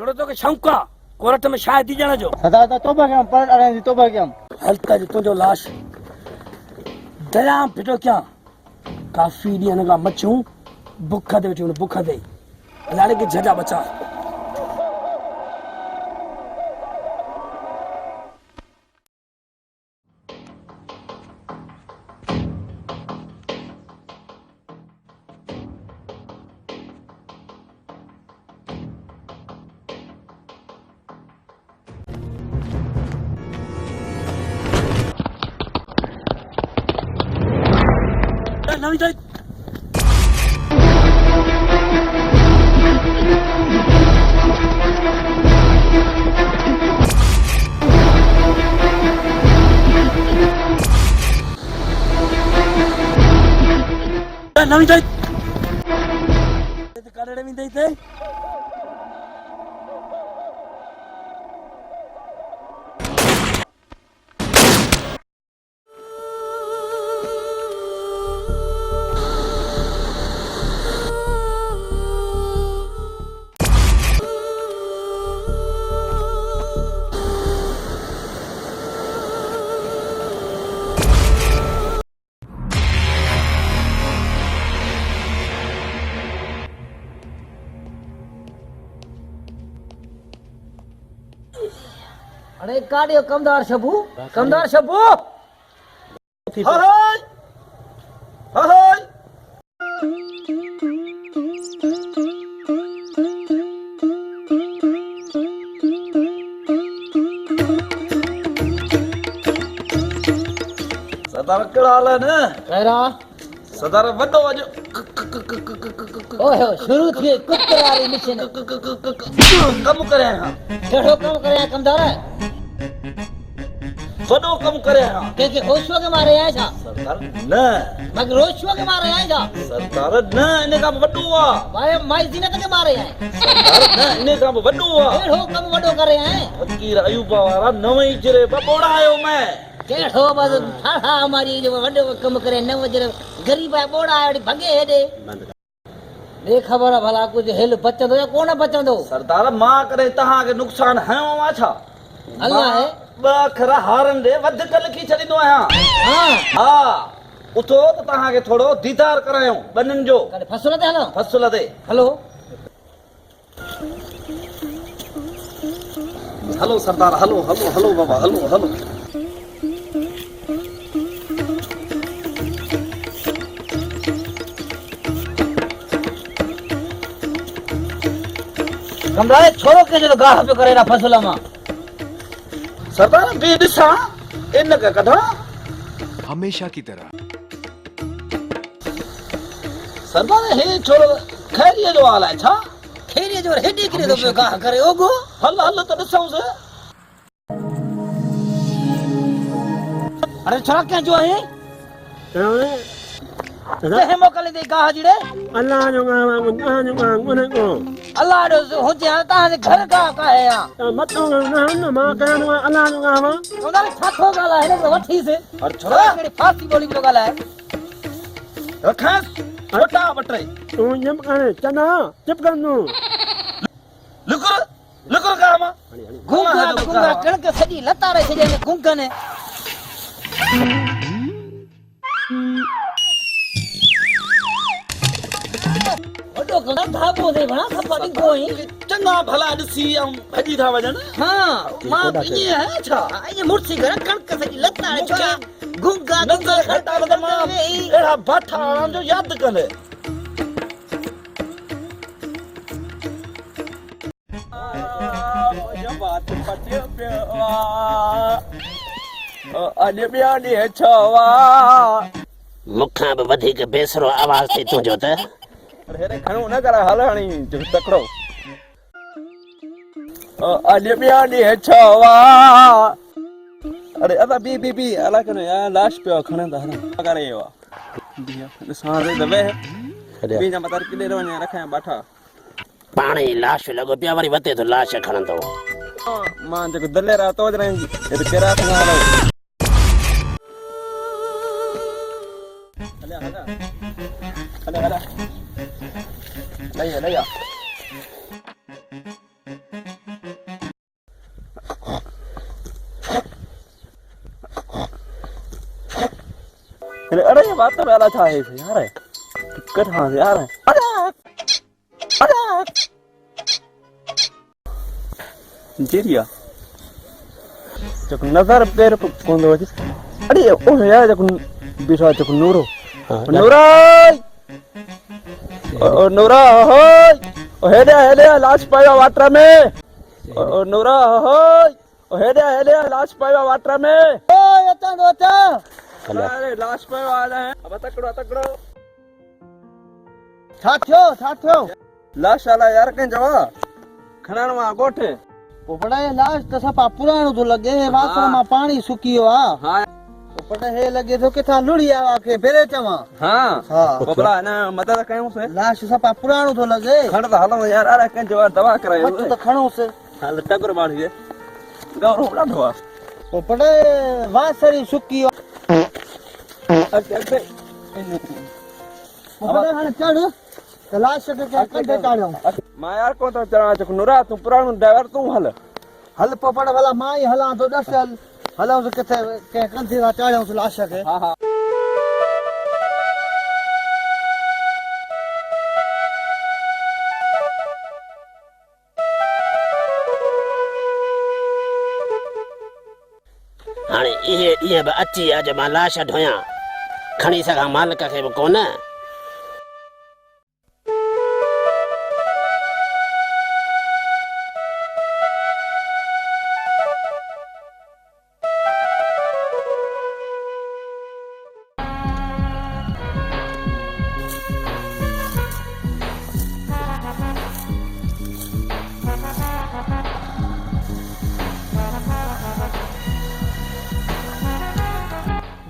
ढोड़ो तो के शौका कोर्ट में शायद दी जाना जो सदा तोबा के पर अरे तोबा के हल्का जो तो लाश दया पिटो क्या काफी दी ने का मच्छू भूखा दे चुन भूखा दे लाले की झजा बचा नवी जाए नवी जाए काड़े में देते अरे काडियो कमदार शबू हाय हाय सदार कड़ा हाल है न कहरा सदार वड्डो अज ओहो शुरू थी कुतरारी मिशन कम करे हां केड़ो कम करे कमदार वड्डो कम करे हां के होशो के मारे आए छा सरदार न मगर रोशो के मारे आए छा सरदार न इने का वड्डो आ भाई माई जीनत के मारे आए सरदार न इने का वड्डो आ केड़ो कम वडो करे आए फकीर अयूबा वाला नवई जरे बपोड़ा आयो मैं केड़ो बस ठाठा हमारी जो वडो कम करे न वजर गरीब है बोड़ा है भगे हेडे दे खबर भला कुछ हेल बचंदो या कोन बचंदो सरदार मां करे तहां के नुकसान है वा छा अल्लाह है बखरा हारन दे वध कल की चलींदो आया हां हां उठो तो तहां के थोड़ो दीदार करायो बनन जो कने फसल दे हलो फसल दे हेलो हेलो सरदार हेलो हेलो हेलो बाबा हेलो हेलो कमराए छोरो के जो गाह पे करे ना फसल मा सरदार बे दिसा इन का कथा हमेशा की तरह सरदार हे छोरो खैरिए जो हाल है छा खेरी जो हेडी करे तो गाह करे ओगो हल हल तो दिसाऊ से अरे छोरा के जो है ते मोकल दे गाह जिड़े अल्लाह जो उन को अल्लाह जो हो जा ता घर का है या मत ना मां कहनो अल्लाह जो गावा उनका छाखो गाला है ना वठी से और छोरा केड़ी फांसी बोली को गाला है रखा छोटा बटरे तू यम करे चना चिप करनु लुकुर लुकुर कामा गुंगा कणक सजी लताड़े से जे गुंगने वडो कणा धाबो दे बना खपाटी कोई चंगा भला दसी हम भजी था वजन हां मां ये है छा ये मुर्सी घर कणक सजी लताड़े छोरा गुंगा नंगा खटा बदमा एड़ा बाठा जो याद करे अने बिया नी छवा मुखा बि वधीक बेसरो आवाज थी तुंहिंजो त अरे खणो न कर हलणी जो तकड़ो अने बिया नी छवा अरे अदा बी अला कनो यार लाश पे खणे दा हरा करे वा बिया सारे दबे बी जा मतर किले रवने रखा बाठा पाणी लाश लॻो पिया वरी वते तो लाश खणंदो मां जेको दलेरा तो जने ये केरा खणा हलो हला लया बात में अला था है यार कहाँ से यार जीरिया जब नजर पैर कौन दो अरे ओ यार जब बिठा जब नूरो नूरा ओ नूरा होय ओ हेले लाश पाया वाटर में ओ नूरा होय ओ हेले लाश पाया वाटर में ओए अचा अरे लाश पाया वाला है अब तकड़ो छा थियो लाश आला यार कहीं जवा खणाण मा गोठे पोपड़ा ये लाश त सपा पुराणो तो लगे वासण मा पानी सुकियो आ हां पोपड़ा हे लगे तो किथा लुड़ी आवा के फेरे चवा हां हां पोपड़ा ना मदद कयूं से लाश सपा पुराणो तो लगे खण त हलो यार अरे कहीं जवा दवा करायो मत तो खणो से हाल टगर बाड़ी है गौरव बड़ा धोआ पोपड़ा वासरी सुकियो अबे पोपड़ा हाने चढ़ त लाश के कंधे चाड़ो मां यार को तो चढ़ा चक नूरा तू पुराणो ड्राइवर तू हल पोपड़ा वाला माई हला तो दस हला से किथे के कंधे चाड़ो से लाश के हां हां हाणे इहे बि अची अॼु मां लाश ढोयां खणी सघां मालिक खे बि कोन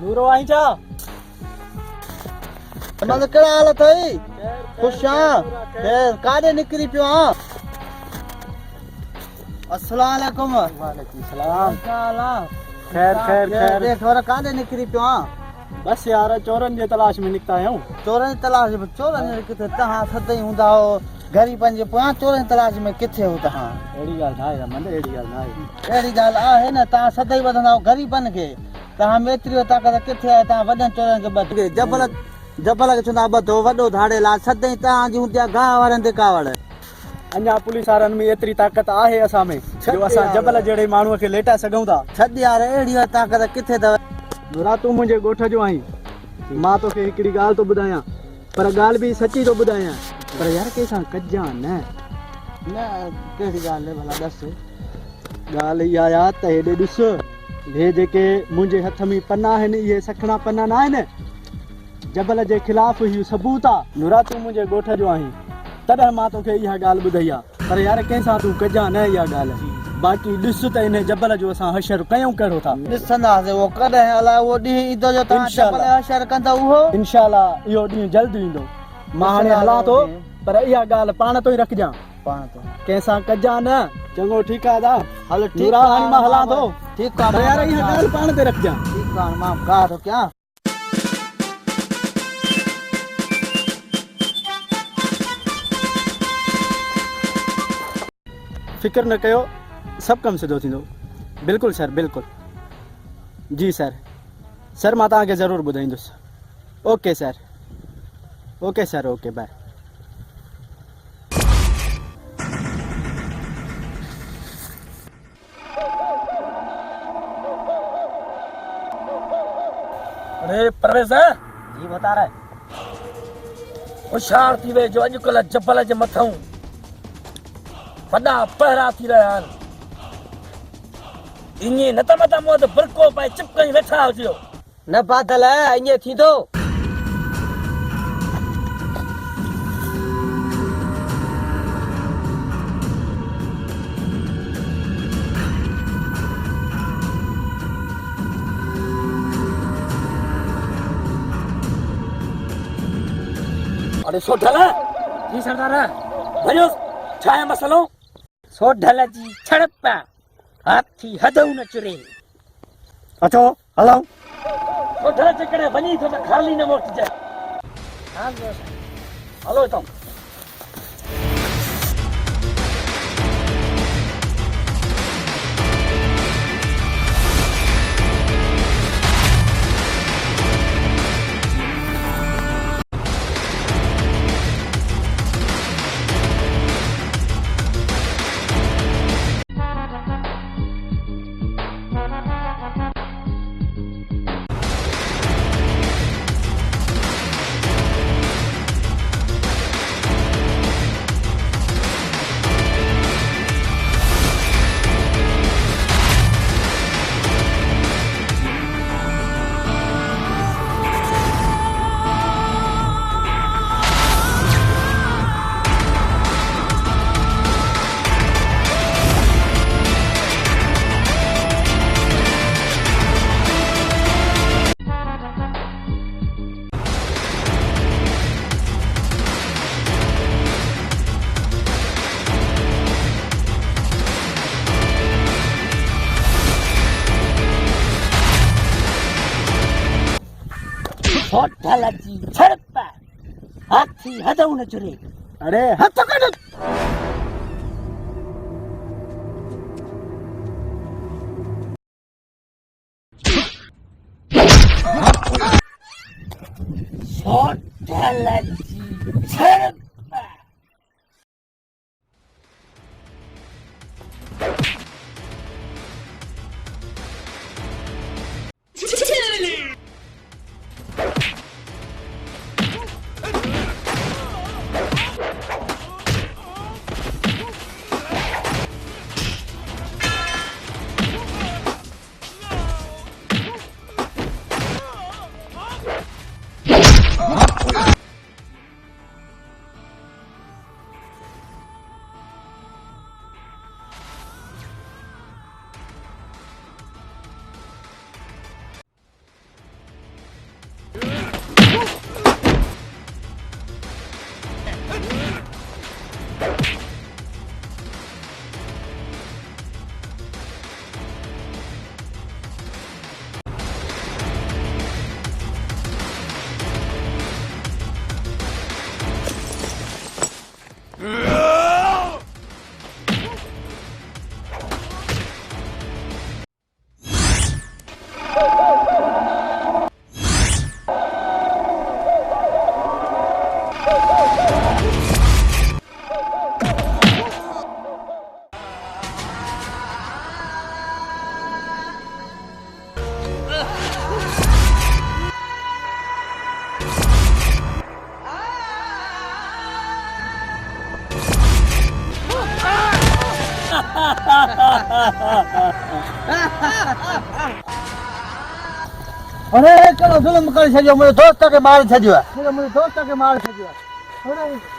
नूरो आई जा मत कड़ा हालत है खुशा खैर काडे निकरी पियो हां अस्सलाम वालेकुम वालेकुम सलाम काला खैर देख और काडे निकरी पियो हां बस यार चोरन जे तलाश में निकता आयो चोरन तलाश में चोरन किथे तहां सदई हुंदा हो घरी पंजे पोया चोरन तलाश में किथे हो तहां एड़ी गाल ना है मन एड़ी गाल ना है एड़ी गाल आहे ना तहां सदई वधंदा हो घरी बन के तहां मेत्रियो ताकत किथे आहे तहां वडन चोरन के बद जबल के चुंदा बतो वडो धाड़े ला सदई तहां जी हुंदिया गांव वारन ते कावड़ अन्या पुलिस वारन में एतरी ताकत आहे असा में जो असा जबल जेड़े मानू के लेटा सगऊ था छद यार एड़ी ताकत किथे दव नूरा तू मुझे गोठ जो आई मां तो के एकड़ी गाल तो बुधाया पर गाल भी सच्ची तो बुधाया पर यार कैसा कज्जा न केड़ी गाल है भला दस गाल या याद त हेडे दुस हे जेके मुझे हथ में पन्ना है ये सखना पन्ना ना है न जबल जे खिलाफ ही सबूत आ नूरा तू मुझे गोठ जो आई तद मां तो के यह गाल बुधैया पर यार कैसा तू कज्जा न या गाल बाकी दिस त इन जबल जो असा हशर कयूं करो था दिसंदा से वो कदे अला वो डी इदो जो ता जबल हशर कंदा उहो इंशाल्लाह यो डी जल्द इंदो मां हाने हला तो पर इहा गाल पाण तो ही रख जा पाण तो कैसा कज्जा न चंगो ठीक आ दा हल ठीक नूरा हानी मां हला तो ठीक आ पर यार इहा गाल पाण ते रख जा ठीक आ मां का तो क्या फिक्र न कयो सब कम सिधो थींदो बिल्कुल सर बिल्कुल जी सर मां तव्हांखे ज़रूरु ॿुधाईंदुसि ओके सर ओके बाय अरे परवेज़ जी बता रहा है होशियार थी वे जो अॼुकल्ह जबल जे मथां वॾा पहरा थी रहिया आहिनि ईअं न त मथां मुंहं ते बुरको पाए चिपकई वेठा हुजो न बादल है ईअं थींदो अरे सो ढल जी सरदार भरियो छा आहे मसलो सो ढल जी छड़प हाथी हदऊ न चुरे अचो हलो सो ढल चकड़े वञी थो त खाली न मोटिजे हलो हितां सोढालाची झडपा हाथी हदवून चुरे अरे हात काढ सोढालाची झडपा अरे कहिड़ो ज़ुल्म करे छॾियो मुंहिंजे दोस्त खे मारे छॾियो आहे मुंहिंजे दोस्त खे मारे छॾियो आहे अरे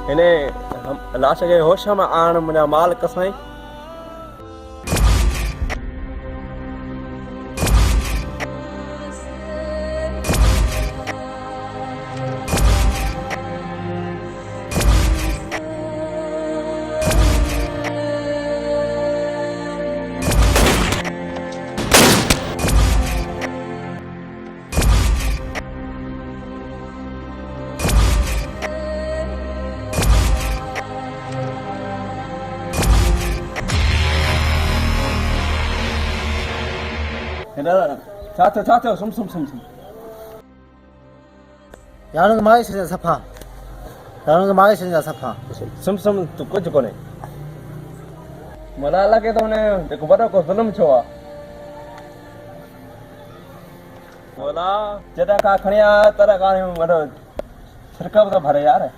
हिने लाश खे होश में आण मुंहिंजा मालिक साईं छा थियो सुम सुम सुम सुम यार मारे छॾिया सफ़ा यार मारे छॾिया सफ़ा सुम सुम तू कुझु कोन्हे मला लॻे थो हुन जेको वॾो को ज़ुल्म थियो आहे बोला जॾहिं खां खणी आया तॾहिं खां वॾो छिरकब थो भरे यार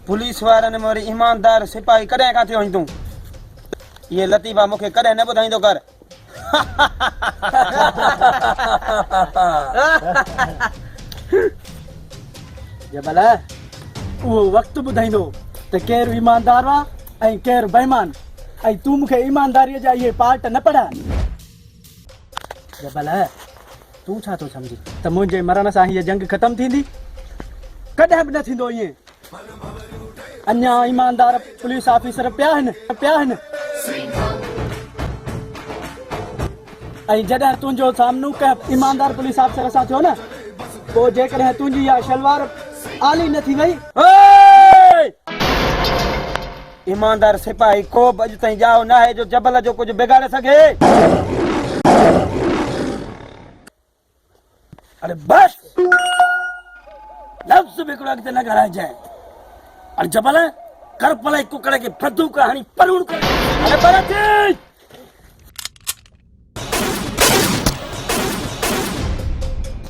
पुलिस वारनि में वरी ईमानदार सिपाही कॾहिं खां थियो आहीं तूं ये लतीफ़ा मूंखे कॾहिं न ॿुधाईंदो कर जबल वो वक्त ॿुधाईंदो त केरु ईमानदार आहे ऐं केरु बेईमान ऐं तूं मूंखे ईमानदारीअ जा इहे पार्ट न पढ़ाए जबल तूं छा थो सम्झी त मुंहिंजे मरण सां हीअ जंग ख़तम थींदी कॾहिं बि न थींदो ईअं अञा ईमानदार पुलिस ऑफिसर पिया आहिनि ऐं जॾहिं तुंहिंजो सामनो कंहिं ईमानदार पुलिस ऑफिसर सां थियो न पोइ जेकॾहिं तुंहिंजी इहा शलवार आली न थी वई ईमानदार सिपाही को बि अॼु ताईं ॼाओ न आहे जो जबल जो कुझु बिगाड़े सघे। अरे बस लफ्ज़ भी हिकिड़ो अॻिते न ॻाल्हाइजांइ। अरे जबल कर पलाई कुकड़ खे फदू कहाणी परूण कर। अरे भरत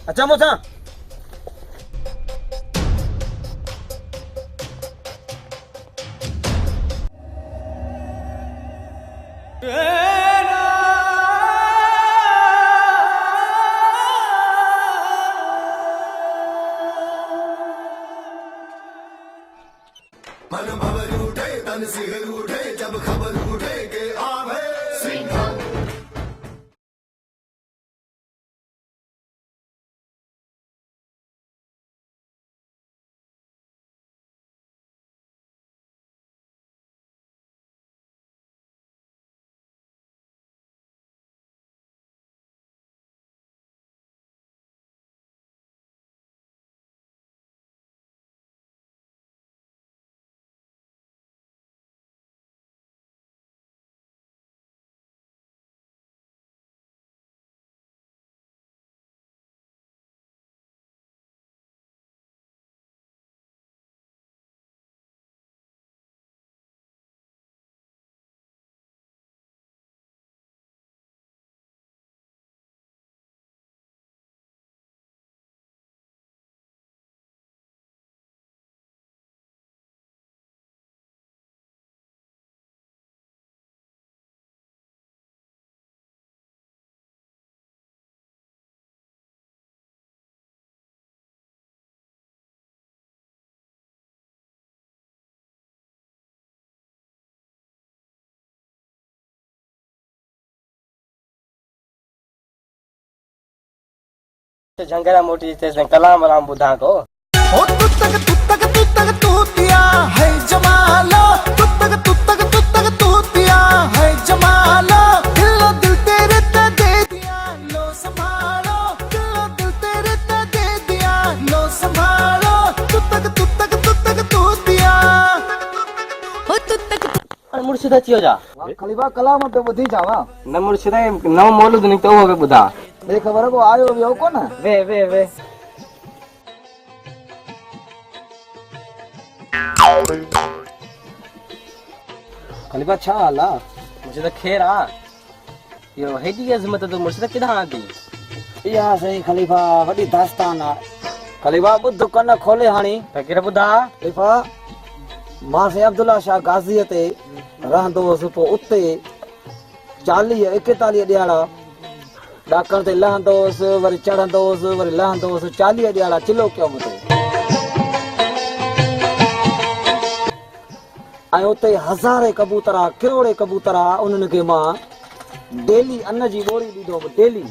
अच्छा मूंसां झंगरा मोटी से कलाम वलाम बुधा को ओ तू तक तू दिया है जमालो तू तक तू दिया है जमालो दिल तेरे ते दे दिया लो संभालो दिल तेरे ते दे दिया लो संभालो तू तक तू दिया ओ तू तक और मुर्शिदा चियो जा खलीफा कलाम पे ॿुधी जावा न मुर्शिदा नव मौलूद निकतो हो के बुधा ॿिए ख़बर को आयो वियो कोन वे खलीफा छा हाल आहे मुर्शिदा खैर आ यो हेडी अजमत तो मुर्शिदा किदा आती इहा सही खलीफा वॾी दास्तान आहे खलीफा ॿुध कन खोले हाणी त केर बुधा खलीफा मां से अब्दुल्ला शाह गाज़ीअ ते रहंदो हुअसि पोइ उते 40-41 ॾियारा ॾाकण ते लहंदो हुअसि वरी चढ़ंदो हुअसि वरी लहंदो हुअसि 40 ॾियारा चिलो कयो मूंखे ऐं उते हज़ारे कबूतरा किरोड़े कबूतरा उन्हनि खे मां डेली अन्न जी ॿोरी ॾींदो हुअमि डेली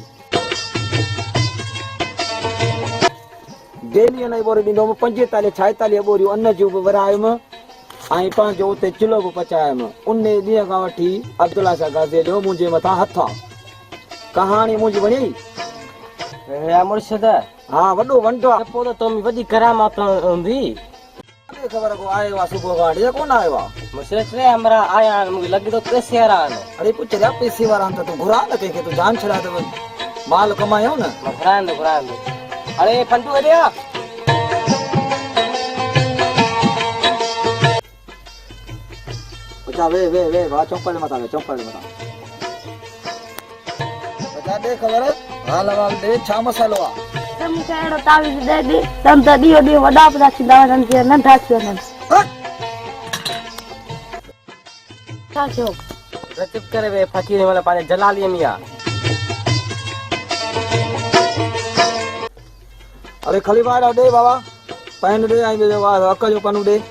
अन्न जी ॿोरी ॾींदो हुअमि 45-46 ॿोरियूं अन्न जूं बि विरायुमि ऐं पंहिंजो उते चिलो बि पचायुमि उन ॾींहं खां वठी अब्दुल्ला शाह गाज़ीअ जो मुंहिंजे मथां हथु आहे कहाणी मुंहिंजी वणी या मुर्शिदा हा वॾो वंडो आहे पोइ तो वॾी करामात हूंदी ख़बर को आयो आहे सुबुह खां वठी कोन आयो आहे मुर्शिदा टे हमरा आया मूंखे लॻे थो पैसे वारा आहिनि अरे पुछ जा पैसे वारा आहिनि त तूं घुरा न कंहिंखे तूं जान छॾा त माल कमायो न मां घुराईंदो अरे फंटू हेॾे आ बचा वे भा चौपड़ मथा बचा दे ख़बर हाल वाल दे छा मसालो आहे तुम कहिड़ो तावीज़ दे दी तम त ॾींहों ॾींहुं वॾा पिया थींदा वञनि की नंढा थी वञनि छा थियो चुप करे वे फ़कीर वाला पंहिंजे जलालीअ में आहे अरे खलीफा ॾे बाबा पैन दे आई जो अक जो पन्नू दे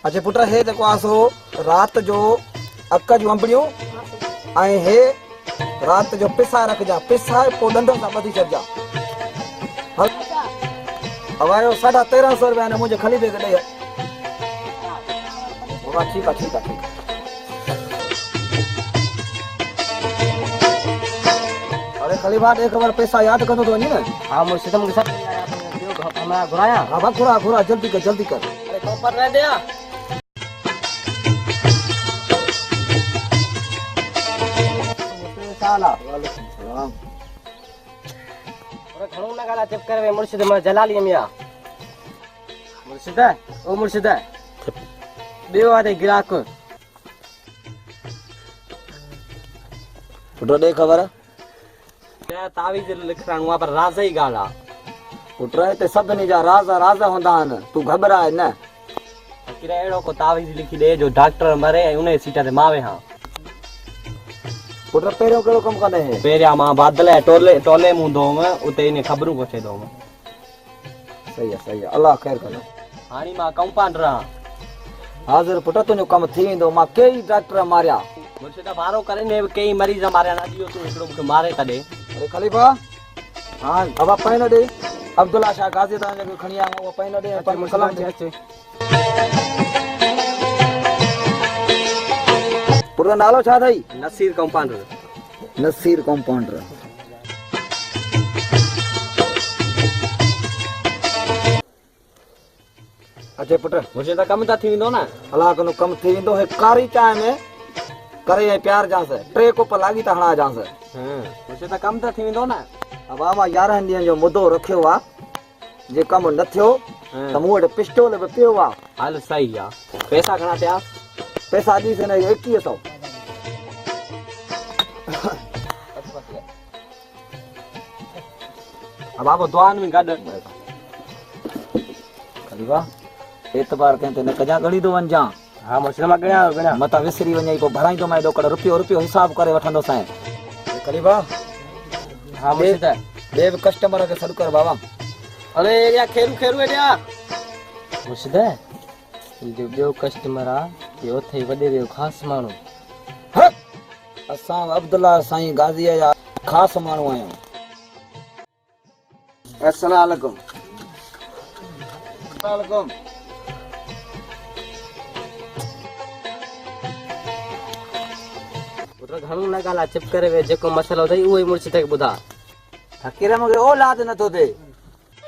अच्छा पुट हे जेको आहे सो रात जो अक जूं अंबड़ियूं ऐं हे रात जो पिसाए रखजा पिसाए पोइ ॾंद सां ॿधी छॾिजा हल हवायो 1350 रुपया ने मुंहिंजे खलीफ़े खे ॾेई बाबा ठीकु आहे ठीकु आहे ठीकु आहे अरे खलीफ़ा ॾे ख़बर पैसा यादि कंदो थो वञे न हाँ मुर्शिद मुझे सब हमारा घुराया हा बा घुरा जल्दी कर जल्दी कर अरे कॉपर रह दिया वालेकुम सलाम और घणो ना गाला चेक करवे मुर्शिद में जलाली मिया मुर्शिद ओ मुर्शिद बेयो आदे गिराक पुट ॾे ख़बर क्या तावीज लिखरा हुआ पर राज ही गाला पुट हिते सभिनी जा राज़ हूंदा आहिनि तूं घबराए न किरे एड़ो को तावीज लिखी दे जो डॉक्टर मरे ऐं उन सीट ते मावे हां पुट पहिरियों कहिड़ो कमु कंदे हे पेरिया मां बादल टोले मुंदो में उते इन खबरूं पहुचे दो सही आहे अल्लाह ख़ैर कंदो हाणी मां कंपाउंडर हां हाज़िर पुट तुंहिंजो कमु थी वेंदो मां कई डॉक्टर मारिया मुर्शिद बारो करे ने कई मरीज मारिया ना दियो तू एकड़ो मुके मारे तडे अरे खलीफ़ा हाँ अब पैन ॾे अब्दुल्ला शाह गाज़ी तव्हां जेको खणी आया उहो पैन ॾे पर कलम ॾे पुट जो नालो छा अथई नसीर कंपाउंडर नसीर कंपाउंडर अच्छा पुट मुर्शिद कम ता थी विंदो ना अलाह कंदो कमु थी वेंदो हे कारी चांहि में करे ऐं प्यार जांस 3 कोप लागी त हणा जांस हां मुर्शिद कम ता थी विंदो ना अब मां 11 ॾींहंनि जो मुदो रखियो आहे जे कमु न थियो त मूं वटि पिस्टोल बि पियो आहे हाल सही आ पैसा घणा थिया पैसा ॾी से 2100 अब आप दुआन में गड खलीफ़ा एतबार कंहिं ते न कजां गणी थो वञा हां मुर्शिद मां गणा मता विसरी वञई पोइ भराईंदो मां एॾो कड़ रुपयो हिसाब करे वठंदो साईं खलीफ़ा हां मुर्शिद ॿिए बि कस्टमर खे सॾु कर बाबा अरे या खेरू एडिया मुर्शिद जो ॿियो कस्टमर आ यो थे वॾे जो ख़ास माण्हू असां अब्दुल्ला साईं गाज़ीअ जा ख़ासि माण्हू आहियूं अस्सलाम वालेकुम वालेकुम पुत्र घणो न गाला चिप करे वे जेको मसलो थई उहो ई मुर्शिद खे ॿुधा हकीर मूंखे औलाद नथो थे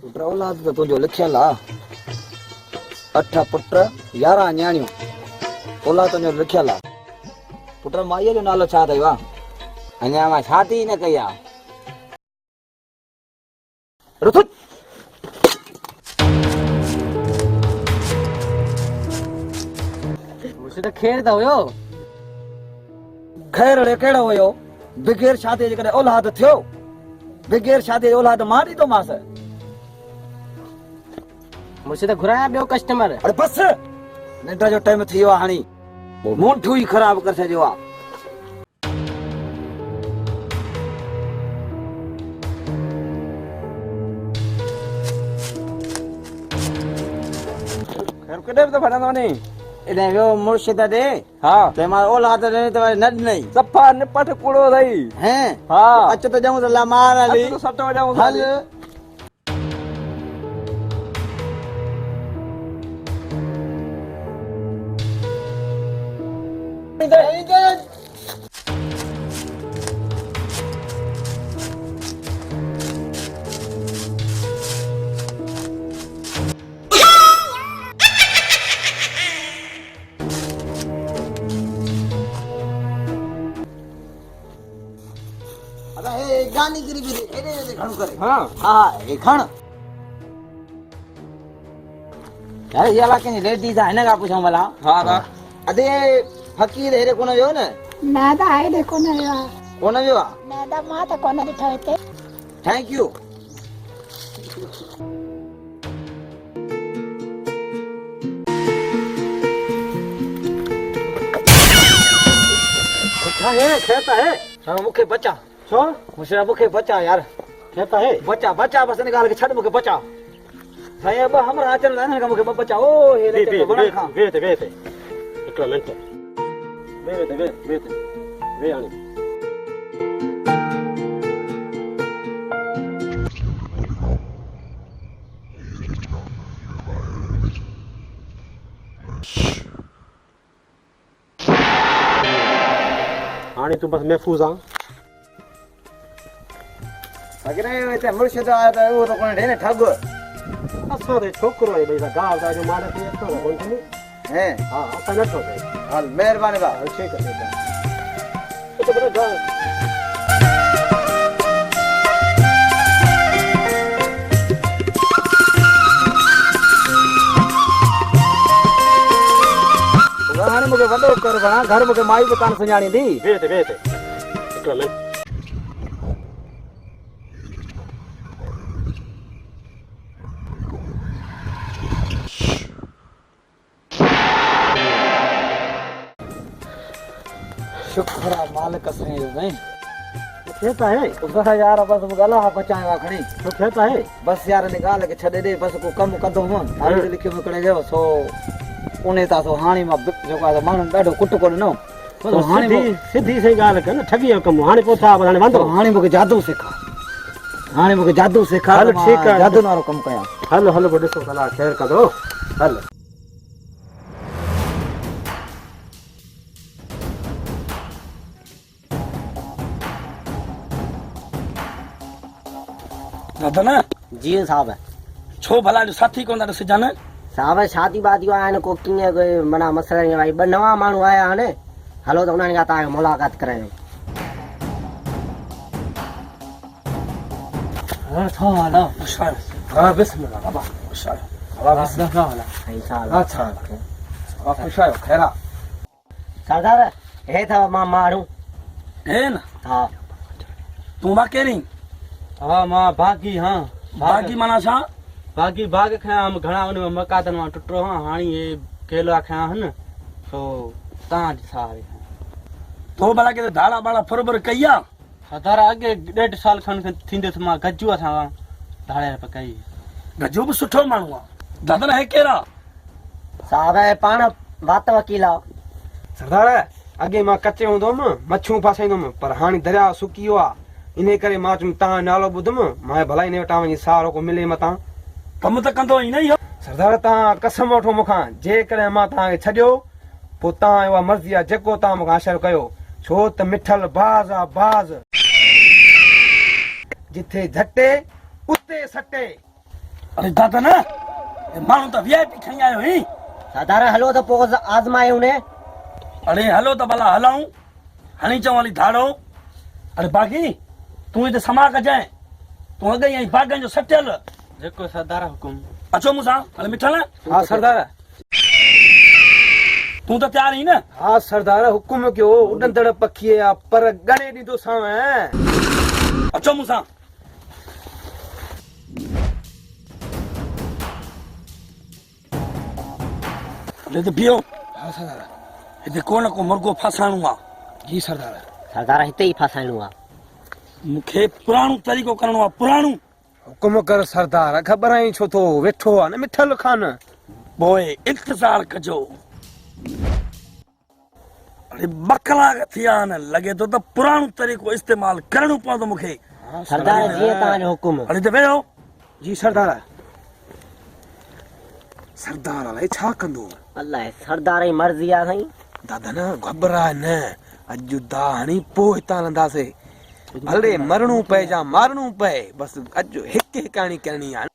पुट औलाद त तुंहिंजो लिखियल आहे 8 पुट 11 न्याणियूं औलाद तुंहिंजो लिखियल आहे पुट माईअ जो नालो छा अथई वाह अञा मां शादी न कई आ रुथुत मुर्शिद खेर त हुयो ख़ैर रे कहिड़ो हुयो बग़ैर शादी जे कॾहिं औलाद थियो बग़ैर शादी औलाद मां ॾींदोमांसि मुर्शिद घुराया ॿियो कस्टमर अरे बस निंड जो टाइम थी वियो आहे हाणे मुंठू ई ख़राब करे छॾियो आहे केॾे बि त फड़ंदो नी इने वियो मुर्शिद ॾे हा ते मां औलाद ॾिनी त वरी न ॾिनई सफ़ा निपट कूड़ो अथई हैं हा अच त ॼऊं त ला मार हली अच त सट वॼाऊं हल गानीगिरी भी एडे एडे घणो करे हाँ हा ए खण यार ये वाला के लेडीज है ना का पूछो वाला हाँ था अदे फकीर हेरे कोन वियो न ना दा आई देखो ना या कोन वियो ना दा मा त कोन दिठा हिते थैंक यू खेता है हाँ मुखे बचा छो मुझे मुखे बचा यार खेता है बचा बचा बस निकाल के छड़ मुखे बचा भाई अब हमरा आचल ना का मुखे बचा ओ हे ले बड़ा खा वेते एक मिनट वे आनी हाणे तू बस महफूज आ अगरे वेते मुर्शिद आया तो वो तो कोन ढेने ठग असां रे छोकरो है भई गाल दा जो मालिक है तो कोई नहीं है हां असां न तो है हाल मेहरबानी बा ठीक है तो बड़ा जा हाणे मुखे वडो कर बणा घर मुखे माई भी कान सुञाणी दी वेते एक मिनट शुक्र है मालिक से नहीं खेता है बस यार बस गला बचाए खणी तो खेता है बस यार निकाल के छड़े दे बस को कम कदो मन हाणे लिखे में करे जो सो उने ता सो हाणी मा जो का मानन डाडो कुट को न तो हाणे सीधी सही गाल कर न ठगी जो कम हाणे पोथा हाणे वांदो हाणे मुके जादू सिखा हाणे मुके जादू सिखा हल ठीक है जादू नारो कम कया हलो बड़े सो कला खैर का दो हल दादा ना जी साहब छो भला जो साथी कोन दा सजन साहब शादी वादी आया को कीअं कोई माना मसला भाई ब नवा माण्हू आया हाणे हलो त उन्हनि खां तव्हांखे मुलाक़ात करायूं हाँ बिस्मिल्लाह बाबा बाबा बिस्मिल्लाह अच्छा बाबा खुश आयो खैरा सरदार हे अथव मां माण्हू है ना हा तू बा केरी हां मां बाकी हां बाकी माना छा बाकी बाग खया हम घणा उन में मकादन में टुटरो हां हाणी ये केला खया हन सो ता सारे तो भला के धाड़ा बाड़ा फरबर कईया सरदार आगे 1.5 साल खन थींदे मां गज्जू असा धाड़े पे कई गजो भी सुठो माण्हू आहे दादा है केरा साहब पाण वात वकील आहे सरदार अगे मां कच्चे हूंदुम मच्छू फासाईंदुम पर हाणे दरिया सुकी वियो आहे इन करे मां चुम तव्हां नालो ॿुधुम मां भला इन वटां वञी सहारो को मिले मतां कम त कंदो ई न सरदार तव्हां कसम वठो मूंखां जेकॾहिं मां तव्हांखे छॾियो पोइ तव्हां उहा मर्ज़ी आहे जेको तव्हां मूंखां हासिल कयो छो त मिठल बाज़ आहे बाज़ जिथे झटे उते सटे अरे दादा ना माण्हू त वीआईपी खणी आयो ही सरदार हलो त पोइ आज़मायूं ने अरे हलो त भला हलाऊं हणी चऊं हली धाड़ो अरे बाकी तूं हिते समा कजांइ तूं अॻई आई बागनि जो सटियल जेको सरदार हुकुम अचो मूंसां हल मिठल हा सरदार तूं त तयार ही न हा सरदार हुकुम कयो उॾंदड़ पखीअ जा पर ॻणे ॾींदो सां अचो मूंसां हिते बीहो हा सरदार हिते को न को मुर्गो फासाइणो आहे जी सरदार सरदार हिते ई फासाइणो आहे मूंखे पुराणो तरीक़ो करणो आहे पुराणो हुकुम कर सरदार ख़बर आई छो थो वेठो आहे न मिठल खान पोइ इंतज़ार कजो अरे ॿ कलाक थिया आहिनि लॻे थो त पुराणो तरीक़ो इस्तेमालु करणो पवंदो मूंखे सरदार जीअं तव्हांजो हुकुम हाणे हिते वेहो जी सरदार सरदार अलाए छा कंदो अलाए सरदार जी मर्ज़ी आहे साईं दादा न घबराए न अॼु दा हणी पोइ हितां हलंदासीं भले मरणो पए या मारणो पए बसि अॼु हिकु हिकाणी करणी आहे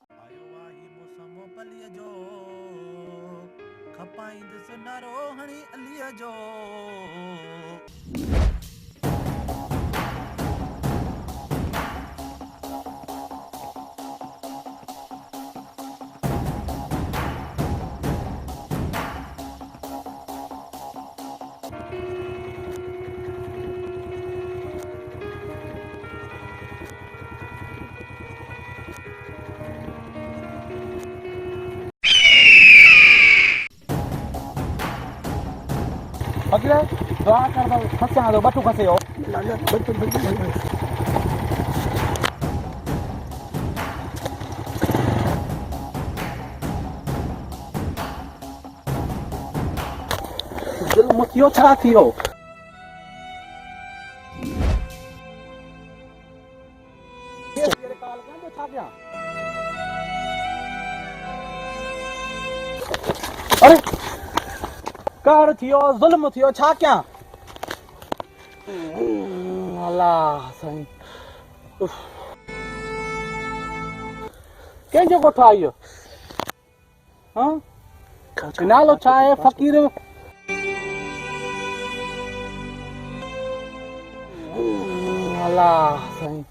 फकीर दुआ कर दो खसिया दो बटू खसे हो दिल मुतियो छा थियो अरे कार थियो जुल्म थियो छा क्या अल्लाह साईं कंहिंजो कोठो आहे इहो हाँ नालो छा आहे फ़क़ीर अल्लाह साईं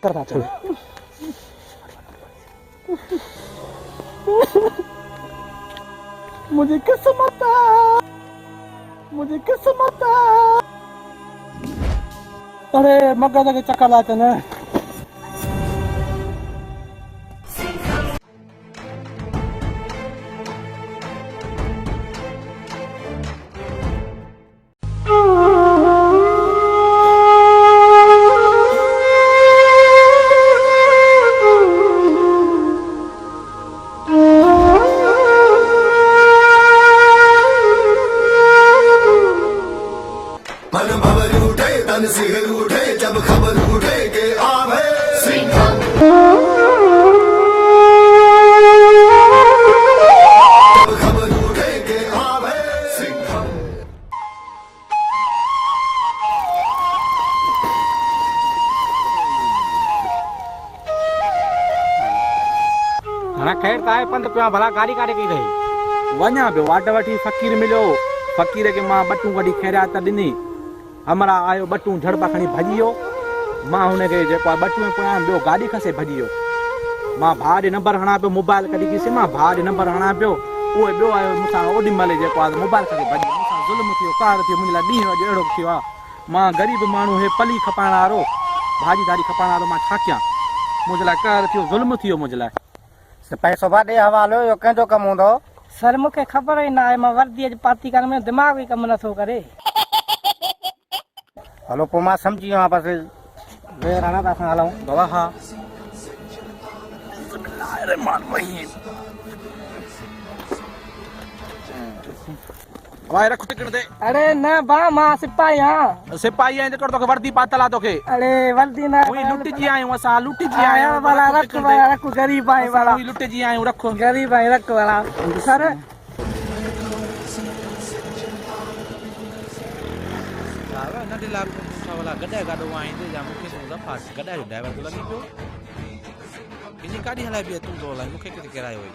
करना चलो मुझे किस्मत अरे मगज के चक्कर लाते न मन भवर उठे तन सिर उठे जब खबर उठे के आवे सिंघम जब खबर उठे के आवे सिंघम हाणे ख़ैर ताए पंध पिया भला गाड़ी काॾे कई रही वञा पियो वाट वठी फ़क़ीर मिलियो फ़क़ीर खे मां बटूं कढी ख़ैरात ॾिनी हमरा आयो बटूं झड़पा खणी भॼी वियो मां हुनखे जेको आहे बटूं पोयां ॿियो गाॾी खसे भॼी वियो मां भाउ ॾे नंबर हणा पियो मोबाइल कढी ॾिसी मां भाउ ॾे नंबर हणा पियो उहो ॿियो आयो मूंसां ओॾी महिल जेको आहे मोबाइल खसे भॼी वियो मूंसां ज़ुल्म थियो कार थियो मुंहिंजे लाइ ॾींहुं अॼु अहिड़ो थियो आहे मां ग़रीब माण्हू हे पली खपाइण वारो भाॼी दारी खपाइण वारो मां छा कयां मुंहिंजे लाइ कार थियो ज़ुल्म थियो मुंहिंजे लाइ पैसो बा ॾे हवालो इहो कंहिंजो कमु हूंदो सर मूंखे ख़बर ई न आहे मां वर्दीअ जी पाती करण में दिमाग़ ई कमु नथो करे हलो पोइ मां सम्झी वियो आहियां बसि ॿिए राणा था असां हलूं बाबा हा भाई रख टिकट दे अरे न बा मां सिपाही आहियां सिपाही आहिनि टिकट तोखे वर्दी पातल आहे तोखे अरे वर्दी न उही लुटिजी आहियूं असां लुटिजी आहियूं वाला रख गरीब आहियूं वाला उही लुटिजी आहियूं रखो गरीब आहियूं रख वाला सर नंढे लाल वाला गॾाए गाॾो आईंदे या मूंखे तूं दफ़ा गॾाए ड्राइवर तो लॻी पियो इनी गाॾी हलाए बि तूं तो हलाए मूंखे किथे किरायो हुई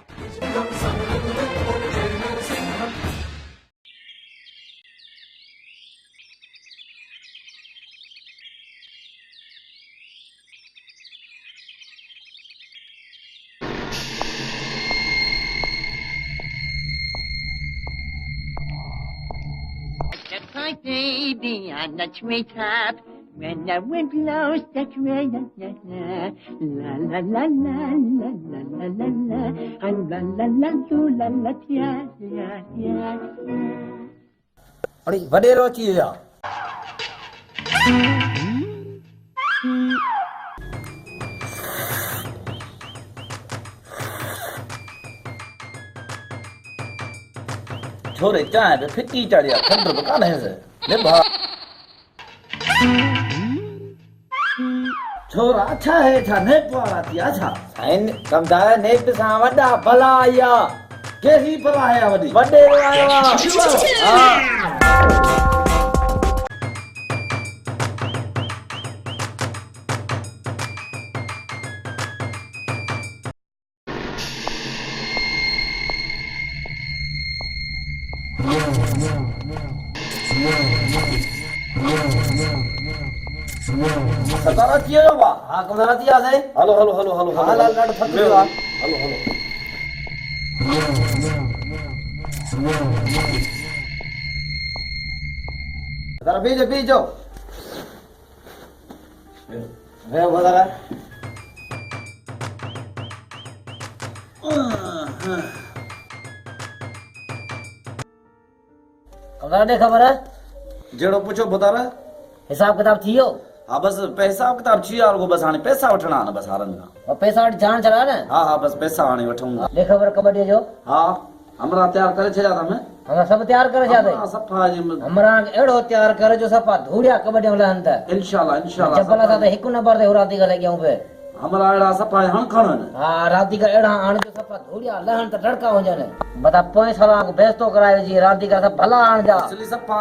Like baby on the treetop, when the wind blows the tree, la la la la la la la la la la, and la la la la la ya ya ya. अरे वडेरो अची वियो छोरे चाय पे फिक्की चढ़िया खंड तो कान है से ले भा छोरा अच्छा है था ने पारा थी अच्छा साइन समझाया ने पे सा वडा भला आया केसी भला है वडी वडे आया हां सतारा किया बा हां कमरा दिया से हेलो हेलो हेलो हेलो हां लाल गाड़ थक गया हेलो हेलो जरा बीजो है वो जरा ॾे ख़बर जहिड़ो पुछो ॿुधायो हिसाब किताब थी वियो हा बसि पैसा किताब थी विया रुगो बसि हाणे पैसा वठणा आहिनि बसि हारनि खां पैसा वटि जान चला न हा हा बसि पैसा हाणे वठूं ॾे ख़बर कबड्डीअ जो हा हमरा तयारु करे छॾिया अथमि हमरा सभु तयारु करे छॾिया अथई सफ़ा हमरा अहिड़ो तयारु करे जो सफ़ा धूड़िया कबड्डी हलनि त इंशाल्लाह इंशाल्लाह जबल सां त हिकु नंबर ते हो राति लॻी आऊं पे हमरा अहिड़ा सफ़ा हणखण आहिनि हा राति अहिड़ा हाणे जो सफ़ा धूड़िया लहण त टड़का हुजनि बता पोइ साला बेस्तो करायो जी राति सभु भला आणजा असली सफ़ा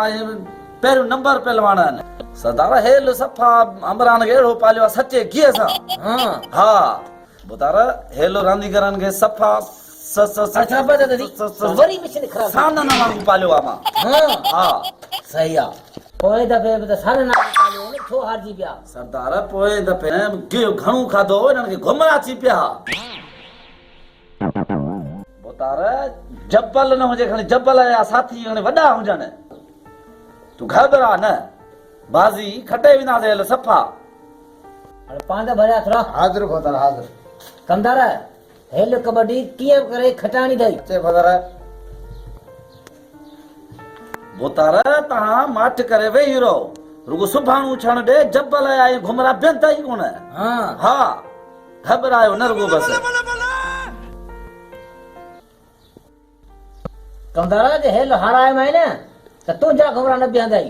पहिरियों नंबर पहलवान आहिनि सरदार हेल सफ़ा अमरान खे अहिड़ो पालियो आहे सचे गिह सां हा ॿुधार हेलो रांदीगरनि खे सफ़ा वरी मशीन ख़राब सानन वांगुरु पालियो आहे मां हा सही आहे पोइ दफ़े बि त सानन पालियो न छो हारजी पिया सरदार पोइ दफ़े गिह घणो खाधो हिननि खे घुमरा अची पिया ॿुधार जबल न हुजे खणी जबल जा साथी हाणे वॾा हुजनि तूं घबरा न बाज़ी खटे वेंदासीं हल सफ़ा हाणे पाण त भरिया थोरा हाज़िर ॿुधार हाज़िर कंदार हेल कबड्डी कीअं करे खटाणी अथई चे ॿुधार ॿुधार तव्हां माठ करे वेही रहो रुगो सुभाणे छण ॾे जबल जा घुमरा ॿियनि त ई कोन हा घबरायो न रुगो बसि कंदार जे हेल हाराए में न त तुंहिंजा घुमरा न बीहंदई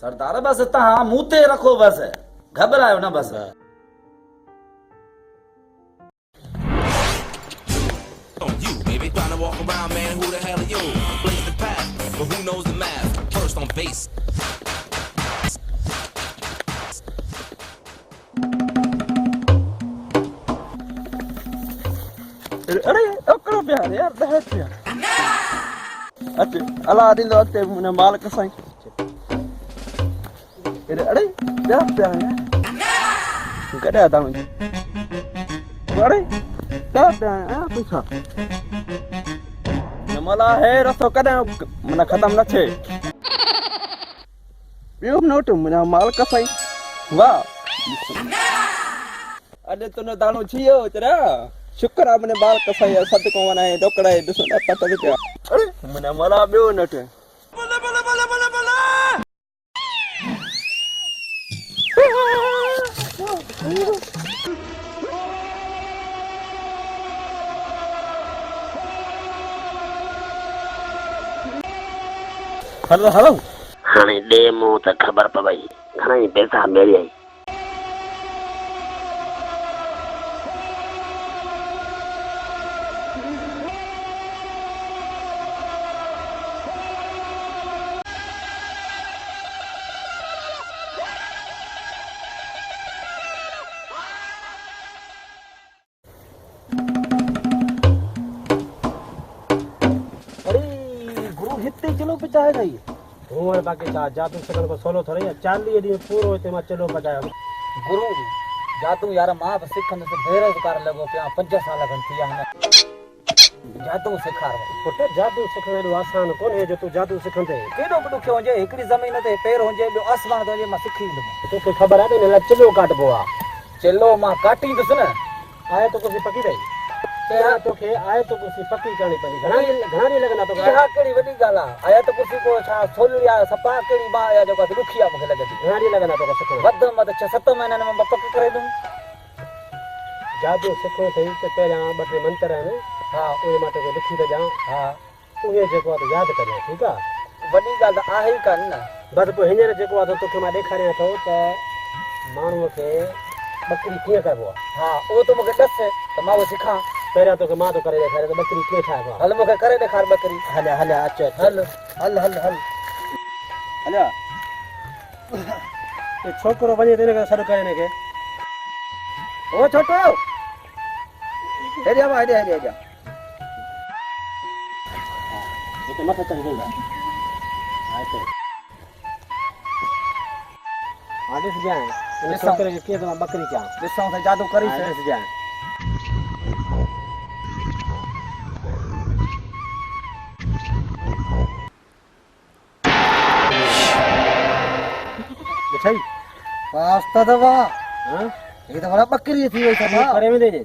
सरदार बसि तव्हां मूं ते रखो बसि घबरायो न बसि You, baby, trying to walk around, man. Who the hell are you? Blaze the path, but who knows the math? First on base. अरे ओकरो प्यार यार दहत प्यार अच्छा अल्लाह दिन वक्त मुने मालिक साईं अरे क्या प्यार यार कॾहिं था मुंहिंजी अरे क्या प्यार है पूछा मला है रस्तो कॾहिं मन ख़तम न थिए ॿियो नोट मुंहिंजा मालिक साईं वाह अॼु तुंहिंजो दाणो थी वियो तेरा शुक्र आहे मुंहिंजे मालिक साईं सदको वञाए ॾोकड़ाए ॾिसो न पत पिया अरे मुंहिंजा मला ॿियो नोट हलो हलो हाणे ॾे मूं त ख़बर पवई घणा ई पैसा मिलियई हिते चलो पचाए गई घूमण बाक़ी छा जादू सिखण को सोलो थोड़ी है 40 ॾींहं पूरो हिते मां चलो पचायो गुरु जादू यार मां बि सिखंदुसि बेरोज़गार लॻो पिया 5 साल खनि थी विया हिन जादू सेखार पुट जादू सिखण एॾो आसान कोन्हे जो तूं जादू सिखंदे केॾो बि ॾुखियो हुजे हिकिड़ी ज़मीन ते पेर हुजे ॿियो आसमान ते हुजे मां सिखी ईंदुमि तोखे ख़बर आहे न चिलो काटबो आहे चिलो मां काटींदुसि न आए तो कुछ पकी रही तेरा तोखे आए तो कुछ पकी करणी पवंदी घणा ॾींहं लॻंदा तोखे इहा कहिड़ी वॾी ॻाल्हि आहे आया त कुर्सी को छा थोली आहे सफ़ा कहिड़ी मां आया जेका ॾुखी आहे मूंखे लॻंदी घणा ॾींहं लॻंदा तोखे सिखण वधि में वधि 6-7 महीननि में मां पक करे ॾियुमि जादू सिखो अथई त पहिरियां 2-3 मंत्र आहिनि हा उहे मां तोखे लिखी थो ॾियां हा उहे जेको आहे यादि कजांइ ठीकु आहे वॾी ॻाल्हि त आहे ई कान न बसि पोइ हींअर जेको आहे तोखे मां ॾेखारियां थो त माण्हूअ खे ॿकरी कीअं कबो आहे हा उहो तूं मूंखे ॾस त मां उहो सिखां पहिरियां तोखे मां थो करे ॾेखारियां त ॿकरी कीअं ठाहिबो आहे हल मूंखे करे ॾेखार ॿकरी हलिया हलिया अचो हल हल हल हल हलिया ये छोकिरो वञे त हिन खे सॾु करे हिनखे ओ छोटो हेॾे आ हेॾे हेॾे हेॾे हिते मथे ताईं वेंदा हा हिते हा ॾिसजांइ हिन छोकिरे खे कीअं त मां ॿकरी कयां ॾिसूं त जादू करी ॾिसजांइ ॾिठई वास्ता दवा हां ये तो बड़ा बकरी थी वई सभा करे वेंदे जे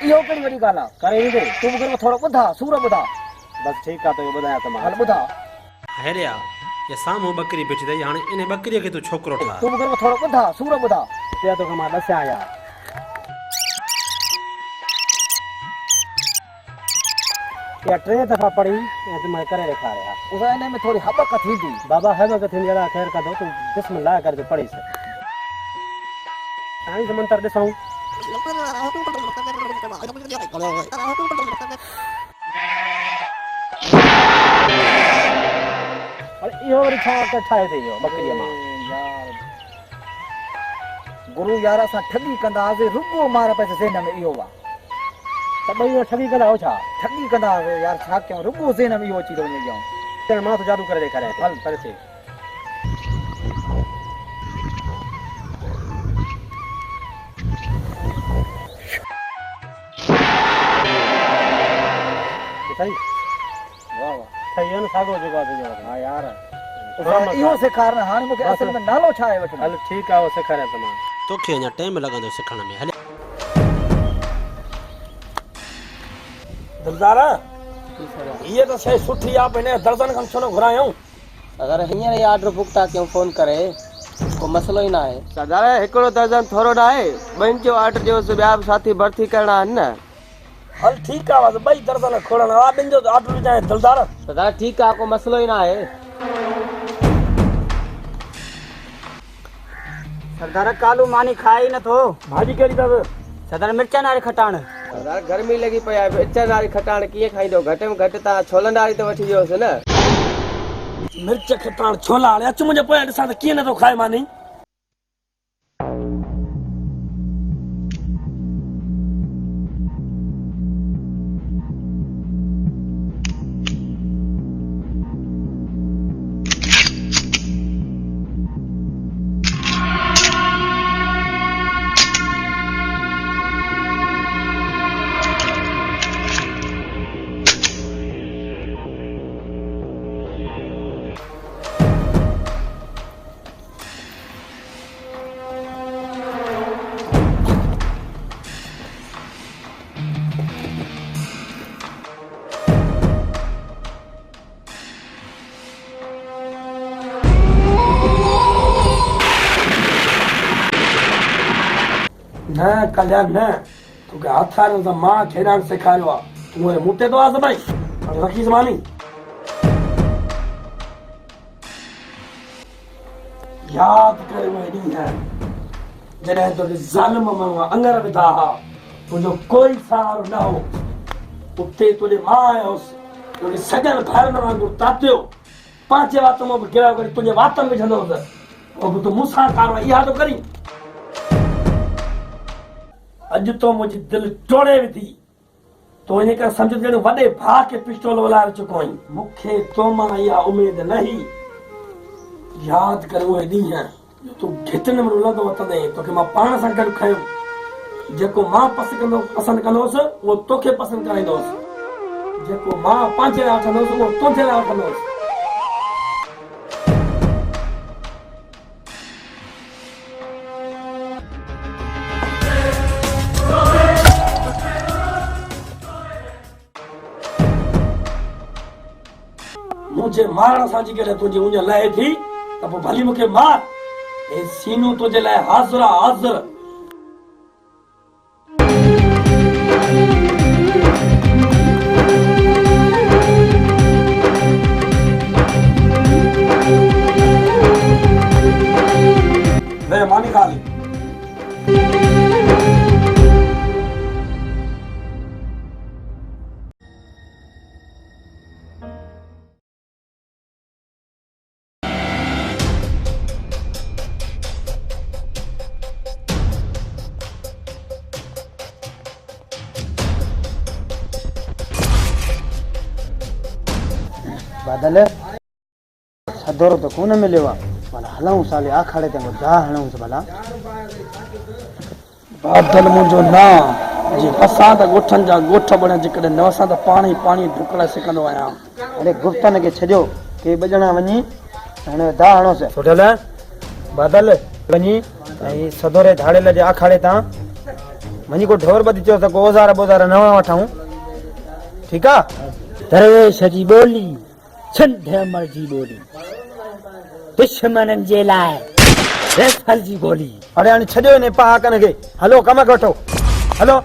इहो कहिड़ी वॾी ॻाल्हि आहे करे वेंदे तूं मूंखे थोरो ॿुधा सूर ॿुधा बसि ठीकु आहे तोखे ॿुधायां त मां हल ॿुधा हेरिया ये साम्हूं बकरी बेची अथई हाणे इन बकरीअ खे तूं छोकिरो ठाह तूं मूंखे थोरो ॿुधा सूर ॿुधा ते तोखे मां ॾसियां यार या 3 दफ़ा पढ़ी ऐं तूं मूंखे करे ॾेखारिया उहा हिन में थोरी हॿक थींदी बाबा हॿक थींदी अहिड़ा ख़ैर कदो तूं बिस्मिल्लाह करे तूं पढ़ी सघ हाणे मंत्र ॾिसूं इहो वरी छा ठाहे थी वियो बकरीअ मां गुरु यार असां ठगी कंदा हुआसीं रुगो मार पैसे सेन में इहो हुआ त ॿई ठगी कंदा हो छा ठगी कंदा हुआसीं यार छा कयूं रुगो सेन में इहो अची थो वञे ॼाऊं मां तो जादू करे ॾेखारियां हल करे से सही वाह वाह सही है न सागो जेको आहे हां यार इहो सेखार न हाणे मूंखे असल में नालो छा आहे वठो हल ठीकु आहे उहो सेखारियां त मां तोखे अञा टाइम लॻंदो सिखण में हले दिलदार ये तो शइ सुठी आहे पहिने दर्जन खन छो न घुरायूं अगर हींअर ये ऑर्डर बुक था कयूं फोन करे को मसलो ही ना है सरदार हिकिड़ो दर्जन थोरो न आहे ॿिनि जो ऑर्डर ॾियो ॿिया बि साथी भर्ती करणा आहिनि न हल ठीकु आहे बसि ॿई दर्जन खोलण वारा ॿिनि जो ऑर्डर विझाए दिलदार सरदार ठीकु आहे को मसलो ही ना है सरदार कालू मानी खाए ई नथो भाॼी कहिड़ी अथव सरदार मिर्चनि वारी खटाण सरदार गर्मी लॻी पई आहे मिर्चनि वारी खटाण कीअं खाईंदो घटि में घटि तव्हां छोलनि वारी त वठी वियोसि न मिर्च खटाण छोला हाणे अचु मुंहिंजे पोयां ॾिसां त कीअं नथो खाए मानी न कल्याण न तोखे हथ आयो त मां खेॾणु सेखारियो आहे तूं मुंहिंजे मूं ते थो आहे भाई रखीस मानी यादि कर उहे ॾींहं जॾहिं तोखे ज़ालिम माण्हू अंगर विधा हुआ तुंहिंजो कोई सहारो न हो उते तुंहिंजी मां आयोसि तोखे सॼण भाइरनि वांगुरु तातियो पंहिंजे वात मां बि गिरा करे तुंहिंजे वात में विझंदो हुअसि पोइ बि तूं मूंसां कारवाई इहा थो करीं अॼु तो मुंहिंजी दिलि टोड़े विधी तो इन करे सम्झ ॼण वॾे भाउ खे पिस्टोल वलाए चुको आहीं मूंखे तो मां इहा उमेद न हुई यादि कर उहे ॾींहं तूं घिटनि में रुलंदो वठंदे तोखे मां पाण सां गॾु खयो जेको मां पसंदि कंदोसि उहो तोखे पसंदि कराईंदोसि जेको मां पंहिंजे लाइ वठंदोसि उहो तुंहिंजे लाइ वठंदोसि मुझे मारण सां जेकॾहिं तुंहिंजी उञ लहे थी त पोइ भली मूंखे मार हे सीनो तुंहिंजे लाइ हाज़िर आहे हाज़िर वे मानी खाली बादल सदोरो तो कोन मिलियो आहे भला हलूं साले आखाड़े ते जा हलूं भला बादल मुंहिंजो नाम जी असां त ॻोठनि जा ॻोठ बणिया जेकॾहिं न असां त पाणी पाणी ढुकण सिखंदो आहियां अरे गुप्तन खे छॾियो के ॿ ॼणा वञी हाणे दा हणोसि सुठल बादल वञी ऐं सदोरे धाड़ेल जे आखाड़े तां वञी को ढोर ॿधी चयो त को औज़ार बोज़ार नवां वठूं ठीकु आहे दरवेश जी ॿोली छंद मर्जी बोली दुश्मनन जे लाए रेफल जी गोली। अरे हाणे छॾियो ने पहाकन खे, हलो कम वठो, हलो।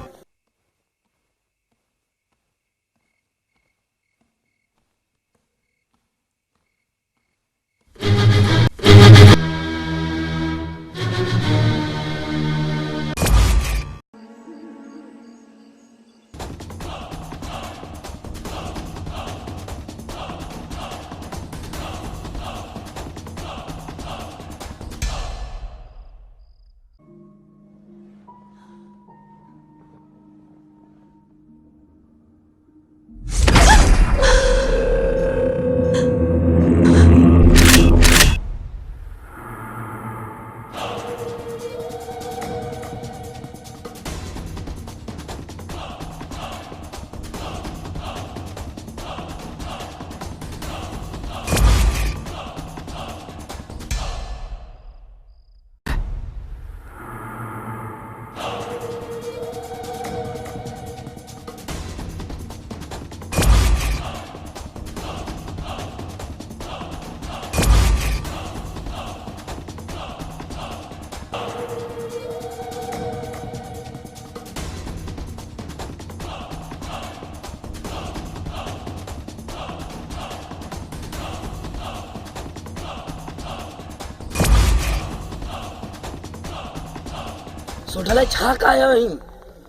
सुठले छा काया आहीं?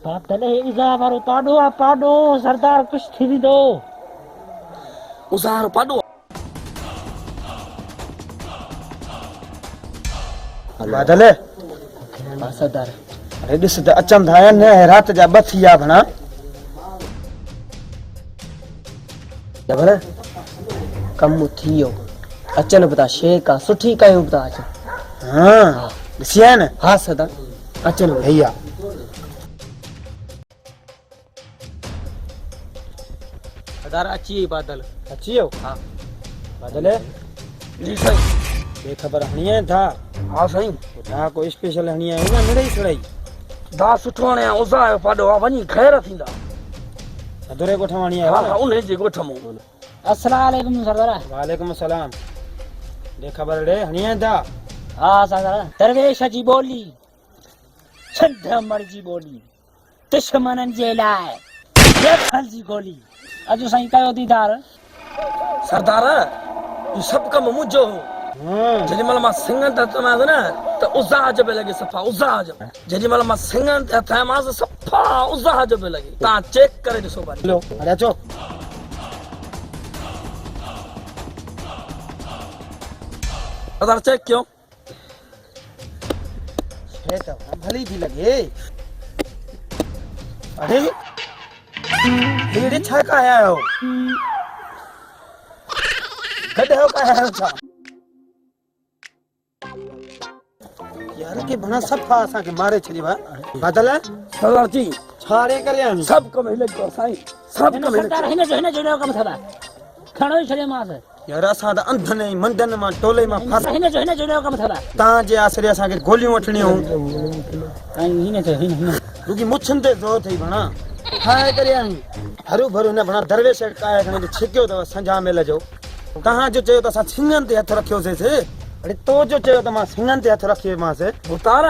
बादल इज़ा वारो पाडो आ पाडो सरदार कुछ थी दो उज़ार पाडो बादल सरदार अरे ॾिस त अचनि था न राति जा 2 थी विया भणा। जबल कम थी वियो, अचनि बि था शेक आहे सुठी कयूं बि था अचनि। हाँ ॾिसी आया न? हा सरदार अचनि भैया सरदार अची बादल अची वियो? हा बादल जी साईं। बेखबर हणी आहीं था? हाँ साईं। था कोई स्पेशल हणी आहीं न मिड़ई सड़ई? दा सुठो हाणे उज़ार पाडो आ वञी ख़ैर थींदा। अधूरे ॻोठ मां हणी आयो हा न? हा उन जे ॻोठ मां। अस्सलाम वालेकुम सरदार। वालेकुम सलाम। बेखबर ॾे हणी आहीं था? हाँ सरदार दरवेश जी बोली छंद मर्जी बोली दुश्मनन जे लाए रेफल जी गोली। अजो साईं कयो दीदार। सरदार ये सब कम मुंहिंजो हो। जेॾी महिल मां सिंगनि ते हथमांसि न त उज़ाह जो पियो लॻे सफ़ा उज़ाह जो। जेॾी महिल मां सिंगनि ते हथायोमांसि सफ़ा उज़ाह जो पियो लॻे। तव्हां चेक करे ॾिसो भली। हलो अरे अचो। सरदार चेक कयो। हे त भली थी लॻे। अरे हेॾे छा काया आहियो? गॾो काया आहियो छा? यार के भणा सफ़ा असांखे मारे छॾियो आहे। बादल सरदार जी छाड़े करे आहिनि? सभु कम हिल गयो साईं। सभु कम हिल सरदार हिन जो कम थदा खणो ई छॾियोमांसि। यार असां त अंधनि ऐं मंदनि मां टोले मां फास हिन जो कम थदा तव्हांजे आसरे असांखे गोलियूं वठणियूं। हिन रुगी मुछनि ते ज़ोर अथई भणा। ठाहे करे आहीं हरू भरू न भणा दरवेश काया खणी छिकियो अथव संझा मेल जो। तव्हांजो चयो त असां सिंगनि ते हथ रखियोसीं। अरे तो जो चयो त मां सिंगनि ते हथ रखियोमांसि। उतार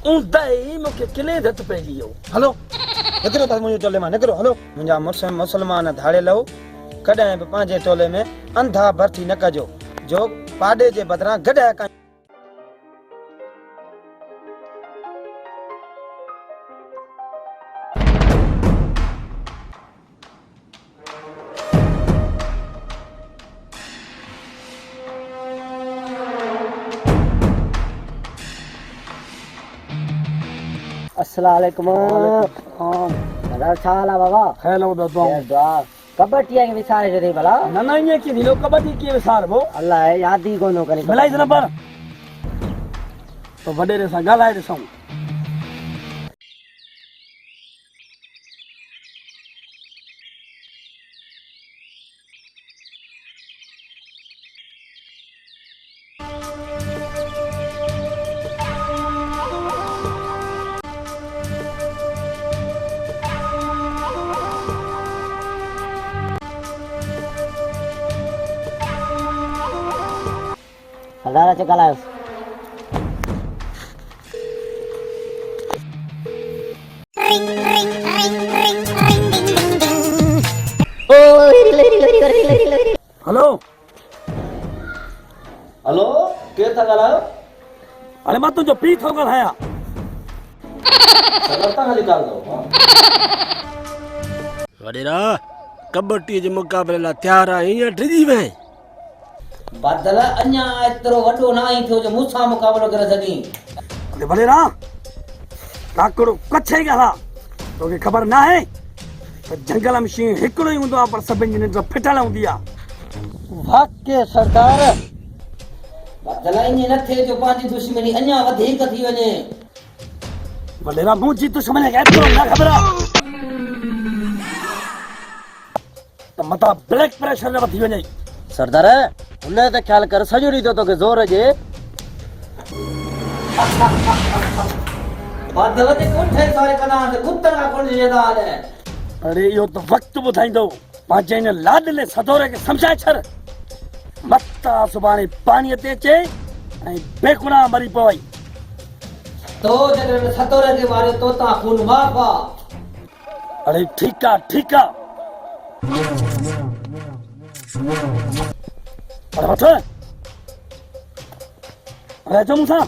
ऊंदा ई मूंखे किले ते हथ पइजी वियो। हलो निकिरो त मुंहिंजे टोले मां निकिरो। हलो मुंहिंजा मुस्लमान धाड़े लहो कॾहिं बि पंहिंजे टोले में अंधा भर्ती न कजो जो पाड़े जे बदिरां गॾाए काई। अस्सलाम वालेकुम। सरदार छा हाल आहे बाबा? ख़ैर हो दुआ। कबड्डी के विसारे छॾी भला? न न ईअं कीअं थींदो कबड्डी कीअं विसारबो? अलाह यादि ई कोन करे। मिलाई न पर तो वॾेरे सां ॻाल्हाए ॾिसूं। सरदार अचे ॻाल्हायोसि हेलो हेलो केरु था ॻाल्हायो अरे मां तुंहिंजो पीउ थो ॻाल्हायां वॾेरा कबड्डी जे मुक़ाबले लाइ तयारु आहीं या डिॼी वएं बादल अञा एतिरो वॾो न आई थियो जो मूंसां मुक़ाबलो करे सघीं अरे वॾेरा काकड़ो कच्छ ई ॻाल्हा तोखे ख़बर न आहे त जंगल में शींहुं हिकिड़ो ई हूंदो आहे पर सभिनि जी निंड फिटल हूंदी आहे वाक़ई सरदार बादल ईअं न थिए जो पंहिंजी दुश्मनी अञा वधीक थी वञे वॾेरा मुंहिंजी दुश्मनी खे एतिरो न ख़बर आहे त मथां ब्लड प्रेशर न वधी वञे सरदार हुन ते ख़्याल कर सॼो ॾींहुं तोखे ज़ोर जे बादल जे कोठे सारे कना ते कुत्तन खां कोन वेंदा आहिनि अरे इहो त वक़्तु ॿुधाईंदो पंहिंजे हिन लाडले सदोरे खे सम्झाए छॾ मता सुभाणे पाणीअ ते अचे ऐं बेगुनाह मरी पवई तो जॾहिं सतोरे खे मारियो तो तां खून माफ़ आहे अरे ठीकु आहे ठीकु आहे अरे वठ अरे अचो मूंसां